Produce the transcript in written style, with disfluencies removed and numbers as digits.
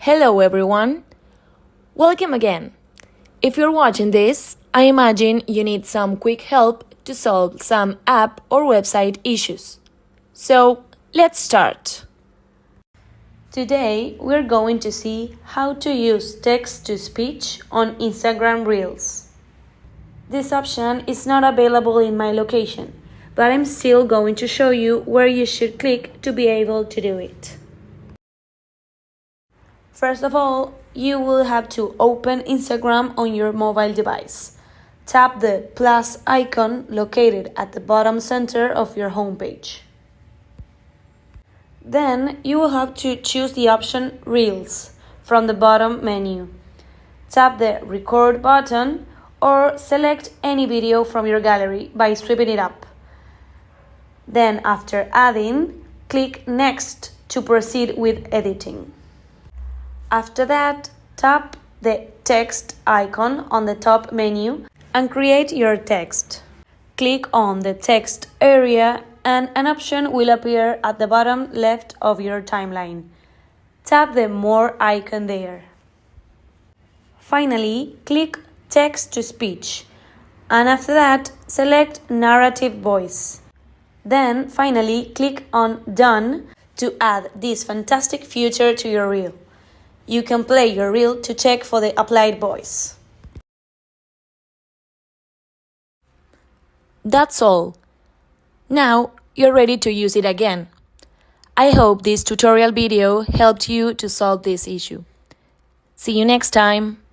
Hello everyone! Welcome again! If you're watching this, I imagine you need some quick help to solve some app or website issues. So, let's start! Today, we're going to see how to use text-to-speech on Instagram Reels. This option is not available in my location, but I'm still going to show you where you should click to be able to do it. First of all, you will have to open Instagram on your mobile device. Tap the plus icon located at the bottom center of your homepage. Then you will have to choose the option Reels from the bottom menu. Tap the record button or select any video from your gallery by sweeping it up. Then after adding, click Next to proceed with editing. After that, tap the text icon on the top menu and create your text. Click on the text area and an option will appear at the bottom left of your timeline. Tap the More icon there. Finally, click Text to Speech and after that, select Narrative Voice. Then, finally, click on Done to add this fantastic feature to your reel. You can play your reel to check for the applied voice. That's all. Now you're ready to use it again. I hope this tutorial video helped you to solve this issue. See you next time.